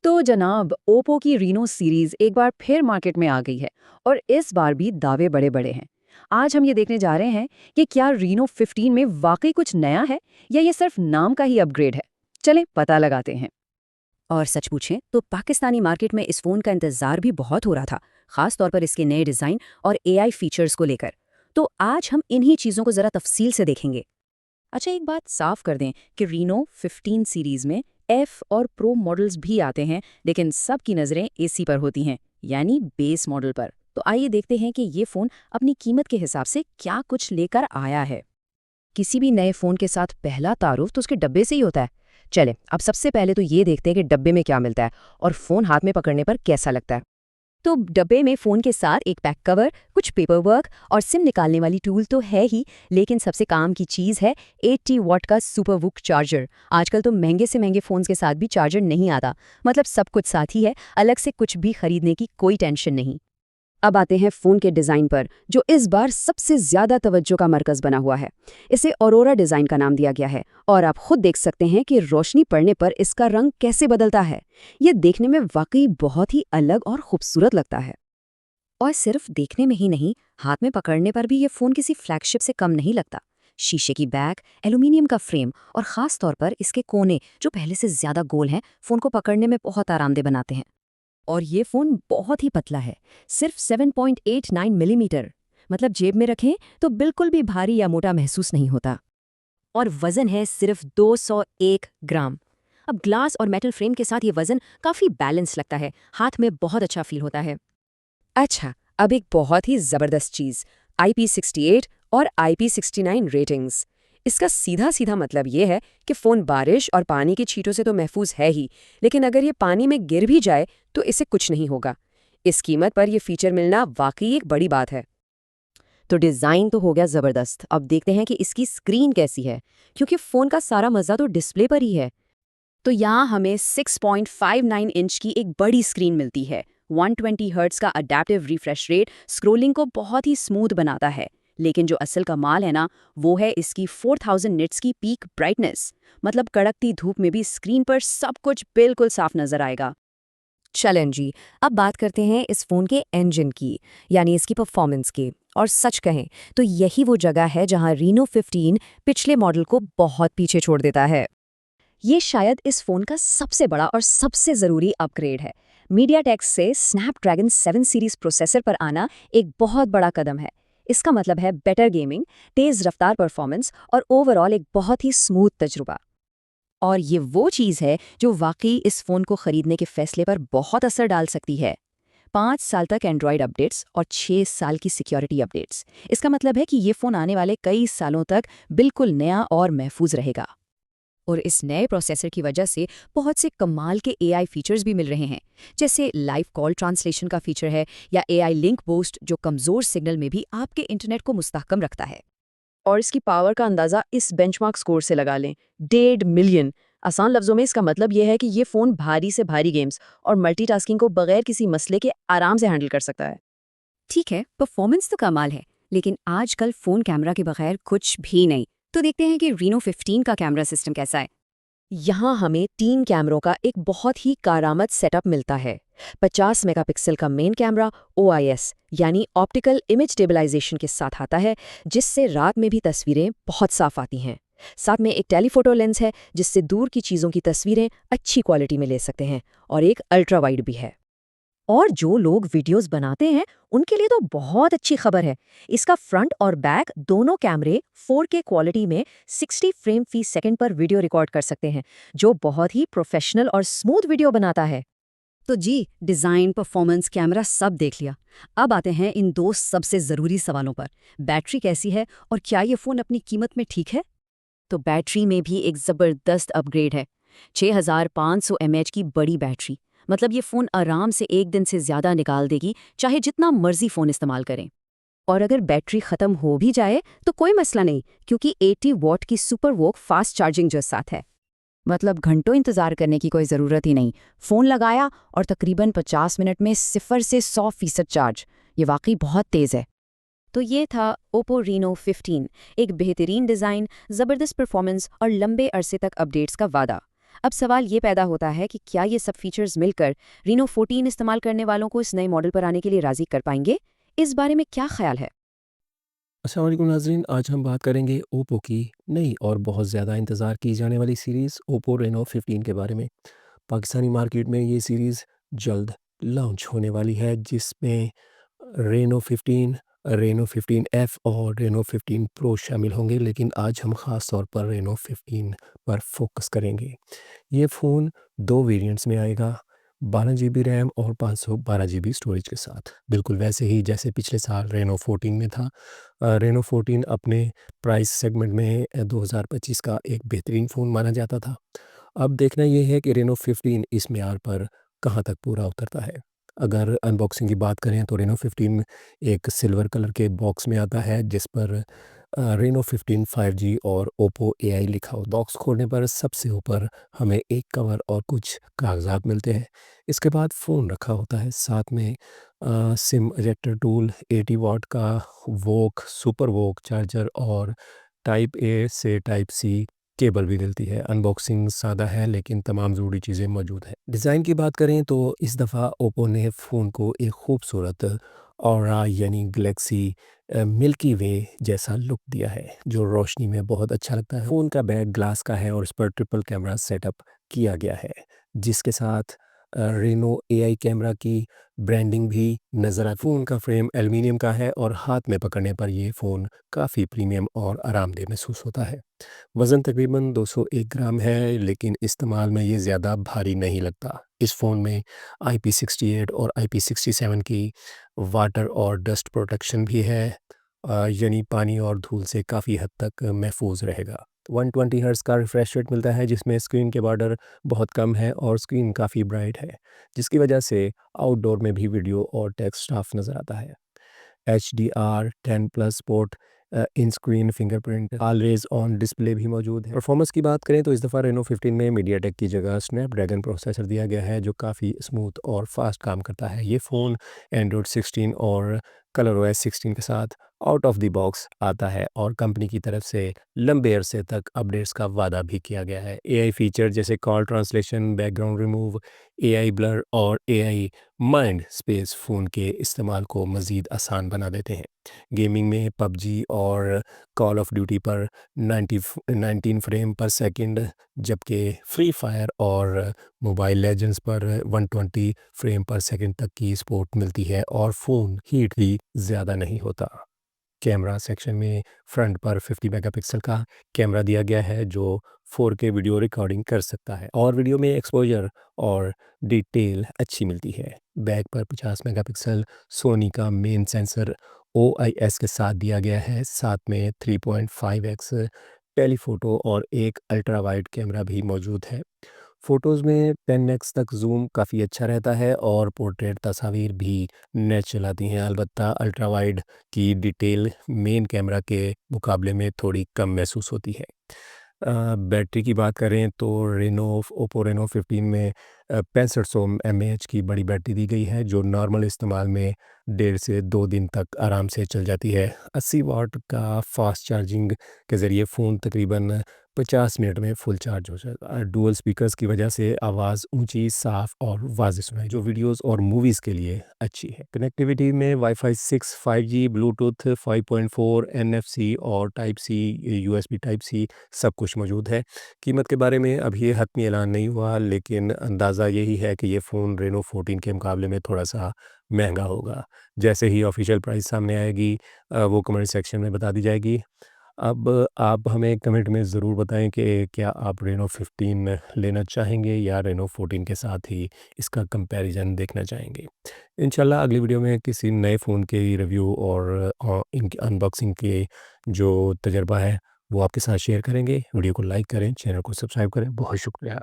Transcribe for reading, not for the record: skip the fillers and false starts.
तो जनाब ओप्पो की रीनो सीरीज एक बार फिर मार्केट में आ गई है और इस बार भी दावे बड़े बड़े हैं। आज हम ये देखने जा रहे हैं कि क्या रीनो 15 में वाकई कुछ नया है या ये सिर्फ नाम का ही अपग्रेड है। चलें पता लगाते हैं। और सच पूछें तो पाकिस्तानी मार्केट में इस फोन का इंतजार भी बहुत हो रहा था, खास तौर पर इसके नए डिजाइन और एआई फीचर्स को लेकर। तो आज हम इन्हीं चीजों को जरा तफसील से देखेंगे। अच्छा, एक बात साफ कर दें कि रीनो 15 सीरीज में एफ और प्रो मॉडल्स भी आते हैं, लेकिन सबकी नज़रें एसी पर होती हैं, यानी बेस मॉडल पर। तो आइए देखते हैं कि ये फ़ोन अपनी कीमत के हिसाब से क्या कुछ लेकर आया है। किसी भी नए फ़ोन के साथ पहला तारुफ तो उसके डब्बे से ही होता है। चले अब सबसे पहले तो ये देखते हैं कि डब्बे में क्या मिलता है और फ़ोन हाथ में पकड़ने पर कैसा लगता है। तो डब्बे में फ़ोन के साथ एक बैक कवर, कुछ पेपर वर्क और सिम निकालने वाली टूल तो है ही, लेकिन सबसे काम की चीज़ है 80 वॉट का सुपरवुक चार्जर। आजकल तो महंगे से महंगे फ़ोन्स के साथ भी चार्जर नहीं आता, मतलब सब कुछ साथ ही है, अलग से कुछ भी खरीदने की कोई टेंशन नहीं। अब आते हैं फ़ोन के डिज़ाइन पर, जो इस बार सबसे ज़्यादा तवज्जो का मरकज़ बना हुआ है। इसे ऑरोरा डिज़ाइन का नाम दिया गया है और आप खुद देख सकते हैं कि रोशनी पड़ने पर इसका रंग कैसे बदलता है। ये देखने में वाकई बहुत ही अलग और खूबसूरत लगता है। और सिर्फ देखने में ही नहीं, हाथ में पकड़ने पर भी ये फ़ोन किसी फ्लैगशिप से कम नहीं लगता। शीशे की बैक, एल्यूमिनियम का फ्रेम और ख़ास तौर पर इसके कोने जो पहले से ज़्यादा गोल हैं, फ़ोन को पकड़ने में बहुत आरामदेह बनाते हैं। और ये फ़ोन बहुत ही पतला है, सिर्फ 7.89 मिलीमीटर, मतलब जेब में रखें तो बिल्कुल भी भारी या मोटा महसूस नहीं होता। और वज़न है सिर्फ 201 ग्राम। अब ग्लास और मेटल फ्रेम के साथ ये वज़न काफ़ी बैलेंस लगता है, हाथ में बहुत अच्छा फील होता है। अच्छा, अब एक बहुत ही ज़बरदस्त चीज़, IP68 और IP69 रेटिंग्स। इसका सीधा सीधा मतलब ये है कि फ़ोन बारिश और पानी की छींटों से तो महफूज है ही, लेकिन अगर ये पानी में गिर भी जाए तो इसे कुछ नहीं होगा। इस कीमत पर यह फीचर मिलना वाकई एक बड़ी बात है। तो डिज़ाइन तो हो गया ज़बरदस्त, अब देखते हैं कि इसकी स्क्रीन कैसी है, क्योंकि फ़ोन का सारा मज़ा तो डिस्प्ले पर ही है। तो यहाँ हमें 6.59 इंच की एक बड़ी स्क्रीन मिलती है। 120 हर्ट्ज का अडैप्टिव रिफ्रेश रेट स्क्रोलिंग को बहुत ही स्मूथ बनाता है, लेकिन जो असल कमाल है ना, वो है इसकी 4000 निट्स की पीक ब्राइटनेस। मतलब कड़कती धूप में भी स्क्रीन पर सब कुछ बिल्कुल साफ नजर आएगा। चलें जी, अब बात करते हैं इस फ़ोन के इंजन की, यानी इसकी परफॉर्मेंस की। और सच कहें तो यही वो जगह है जहां रीनो 15 पिछले मॉडल को बहुत पीछे छोड़ देता है। ये शायद इस फ़ोन का सबसे बड़ा और सबसे ज़रूरी अपग्रेड है। मीडियाटेक से स्नैपड्रैगन 7 सीरीज़ प्रोसेसर पर आना एक बहुत बड़ा कदम है। इसका मतलब है बेटर गेमिंग, तेज़ रफ्तार परफॉर्मेंस और ओवरऑल एक बहुत ही स्मूथ तजुर्बा। और ये वो चीज़ है जो वाकई इस फ़ोन को खरीदने के फैसले पर बहुत असर डाल सकती है। 5 साल तक एंड्रॉयड अपडेट्स और 6 साल की सिक्योरिटी अपडेट्स। इसका मतलब है कि ये फ़ोन आने वाले कई सालों तक बिल्कुल नया और महफूज रहेगा। और इस नए प्रोसेसर की वजह से बहुत से कमाल के एआई फीचर्स भी मिल रहे हैं, जैसे लाइव कॉल ट्रांसलेशन का फीचर है या एआई लिंक बूस्ट, जो कमज़ोर सिग्नल में भी आपके इंटरनेट को मुस्तहकम रखता है। और इसकी पावर का अंदाज़ा इस बेंचमार्क स्कोर से लगा लें, 1.5 मिलियन। आसान लफ्जों में इसका मतलब यह है कि ये फ़ोन भारी से भारी गेम्स और मल्टीटास्किंग को बगैर किसी मसले के आराम से हैंडल कर सकता है। ठीक है, परफॉर्मेंस तो कमाल है, लेकिन आजकल फ़ोन कैमरा के बगैर कुछ भी नहीं। तो देखते हैं कि रीनो 15 का कैमरा सिस्टम कैसा है। यहाँ हमें 3 कैमरों का एक बहुत ही कारआमद सेटअप मिलता है। 50 मेगापिक्सल का मेन कैमरा OIS यानी ऑप्टिकल इमेज स्टेबलाइजेशन के साथ आता है, जिससे रात में भी तस्वीरें बहुत साफ आती हैं। साथ में एक टेलीफोटो लेंस है, जिससे दूर की चीज़ों की तस्वीरें अच्छी क्वालिटी में ले सकते हैं, और एक अल्ट्रा वाइड भी है। और जो लोग वीडियोस बनाते हैं उनके लिए तो बहुत अच्छी खबर है। इसका फ्रंट और बैक दोनों कैमरे 4K क्वालिटी में 60 फ्रेम फी सेकंड पर वीडियो रिकॉर्ड कर सकते हैं, जो बहुत ही प्रोफेशनल और स्मूथ वीडियो बनाता है। तो जी, डिज़ाइन, परफॉर्मेंस, कैमरा सब देख लिया। अब आते हैं इन दो सबसे ज़रूरी सवालों पर। बैटरी कैसी है और क्या ये फ़ोन अपनी कीमत में ठीक है? तो बैटरी में भी एक ज़बरदस्त अपग्रेड है। 6500 mAh की बड़ी बैटरी, मतलब ये फ़ोन आराम से एक दिन से ज़्यादा निकाल देगी, चाहे जितना मर्जी फ़ोन इस्तेमाल करें। और अगर बैटरी ख़त्म हो भी जाए तो कोई मसला नहीं, क्योंकि 80 वॉट की सुपर वोक फास्ट चार्जिंग जो साथ है। मतलब घंटों इंतज़ार करने की कोई ज़रूरत ही नहीं। फ़ोन लगाया और तकरीबन 50 मिनट में 0 से 100% चार्ज। ये वाकई बहुत तेज़ है। तो ये था ओप्पो रीनो 15, एक बेहतरीन डिज़ाइन, ज़बरदस्त परफॉर्मेंस और लंबे अरसे तक अपडेट्स का वादा। अब सवाल ये पैदा होता है कि क्या ये सब फीचर्स मिलकर रीनो 14 इस्तेमाल करने वालों को इस नए मॉडल पर आने के लिए राजी कर पाएंगे? इस बारे में क्या ख्याल है? अस्सलाम वालेकुम नाज़रीन, आज हम बात करेंगे ओप्पो की नई और बहुत ज़्यादा इंतज़ार की जाने वाली सीरीज़ ओप्पो रेनो 15 के बारे में। पाकिस्तानी मार्केट में ये सीरीज़ जल्द लॉन्च होने वाली है, जिसमें रेनो 15, रेनो 15F और रेनो 15 प्रो शामिल होंगे, लेकिन आज हम ख़ास तौर पर रेनो 15 पर फोकस करेंगे। ये फ़ोन 2 वेरिएंट्स में आएगा, 12 जीबी रैम और 512 जीबी स्टोरेज के साथ। बिल्कुल वैसे ही जैसे पिछले साल रेनो 14 में था। रेनो 14 अपने प्राइस सेगमेंट में 2025 का एक बेहतरीन फ़ोन माना जाता था। अब देखना ये है कि रेनो 15 इस मेयार पर कहाँ तक पूरा उतरता है। अगर अनबॉक्सिंग की बात करें तो रेनो 15 एक सिल्वर कलर के बॉक्स में आता है, जिस पर रेनो 15 5G और ओप्पो एआई लिखा हो। बॉक्स खोलने पर सबसे ऊपर हमें एक कवर और कुछ कागज़ात मिलते हैं। इसके बाद फ़ोन रखा होता है, साथ में सिम इजेक्टर टूल, 80 वाट का वोक सुपर वोक चार्जर और टाइप ए से टाइप सी केबल भी मिलती है। अनबॉक्सिंग सादा है, लेकिन तमाम ज़रूरी चीज़ें मौजूद हैं। डिज़ाइन की बात करें तो इस दफ़ा ओप्पो ने फ़ोन को एक खूबसूरत ऑरा यानी गैलेक्सी मिल्की वे जैसा लुक दिया है, जो रोशनी में बहुत अच्छा लगता है। फ़ोन का बैक ग्लास का है और इस पर ट्रिपल कैमरा सेटअप किया गया है, जिसके साथ रेनो एआई कैमरा की ब्रांडिंग भी नज़र आती है। फ़ोन का फ्रेम एल्युमिनियम का है और हाथ में पकड़ने पर ये फ़ोन काफ़ी प्रीमियम और आरामदेह महसूस होता है। वज़न तकरीबन 201 ग्राम है, लेकिन इस्तेमाल में ये ज़्यादा भारी नहीं लगता। इस फ़ोन में IP68 और IP67 की वाटर और डस्ट प्रोटेक्शन भी है, यानी पानी और धूल से काफ़ी हद तक महफूज रहेगा। 120 हर्ट्ज़ का रिफ्रेश रेट मिलता है, जिसमें स्क्रीन के बॉर्डर बहुत कम है और स्क्रीन काफ़ी ब्राइट है, जिसकी वजह से आउटडोर में भी वीडियो और टेक्स्ट साफ नज़र आता है। HDR10+ port, in screen fingerprint, always on display भी मौजूद है। परफॉर्मेंस की बात करें तो इस दफ़ा रेनो 15 में मीडियाटेक की जगह स्नैपड्रैगन प्रोसेसर दिया गया है, जो काफ़ी स्मूथ और फास्ट काम करता है। ये फ़ोन एंड्रॉयड 16 और कलर OS 16 के साथ आउट ऑफ द बॉक्स आता है और कंपनी की तरफ से लंबे अरसे तक अपडेट्स का वादा भी किया गया है। एआई फीचर जैसे call translation, background remove, AI blur और एआई माइंड स्पेस फ़ोन के इस्तेमाल को मज़ीद आसान बना देते हैं। गेमिंग में पबजी और कॉल ऑफ ड्यूटी पर 19 फ्रेम पर सेकंड, जबकि फ्री फायर और मोबाइल लेजेंड्स पर 120 फ्रेम पर सेकंड तक की सपोर्ट मिलती है और फ़ोन हीट भी ज़्यादा नहीं होता। कैमरा सेक्शन में फ्रंट पर 50 मेगापिक्सल का कैमरा दिया गया है, जो 4K वीडियो रिकॉर्डिंग कर सकता है और वीडियो में एक्सपोजर और डिटेल अच्छी मिलती है। बैक पर 50 मेगापिक्सल सोनी का मेन सेंसर OIS के साथ दिया गया है, साथ में 3.5x टेलीफोटो और एक अल्ट्रा वाइड कैमरा भी मौजूद है। फ़ोटोज़ में 10x तक ज़ूम काफ़ी अच्छा रहता है और पोर्ट्रेट तस्वीर भी नेचुरल आती हैं। अलबत्ता अल्ट्रा वाइड की डिटेल मेन कैमरा के मुकाबले में थोड़ी कम महसूस होती है। बैटरी की बात करें तो ओप्पो रेनो 15 में 6500 mAh की बड़ी बैटरी दी गई है, जो नॉर्मल इस्तेमाल में 1.5 से 2 दिन तक आराम से चल जाती है। 80 वाट का फास्ट चार्जिंग के ज़रिए फ़ोन तकरीबन 50 मिनट में फुल चार्ज हो जाएगा। डुअल स्पीकर्स की वजह से आवाज़ ऊंची, साफ और वाज़ेह सुनाई, जो वीडियोस और मूवीज़ के लिए अच्छी है। कनेक्टिविटी में वाईफाई 6, 5G, ब्लूटूथ 5.4, NFC और type C, USB type C सब कुछ मौजूद है। कीमत के बारे में अभी ये हतमी ऐलान नहीं हुआ, लेकिन अंदाज़ा यही है कि ये फ़ोन रेनो 14 के मुकाबले में थोड़ा-सा महंगा होगा। जैसे ही ऑफ़िशियल प्राइस सामने आएगी, वो कमेंट सेक्शन में बता दी जाएगी। अब आप हमें कमेंट में ज़रूर बताएं कि क्या आप रेनो 15 लेना चाहेंगे या रेनो 14 के साथ ही इसका कंपैरिजन देखना चाहेंगे। इंशाल्लाह अगली वीडियो में किसी नए फ़ोन के रिव्यू और इनकी अनबॉक्सिंग के जो तजर्बा है वो आपके साथ शेयर करेंगे। वीडियो को लाइक करें, चैनल को सब्सक्राइब करें। बहुत शुक्रिया।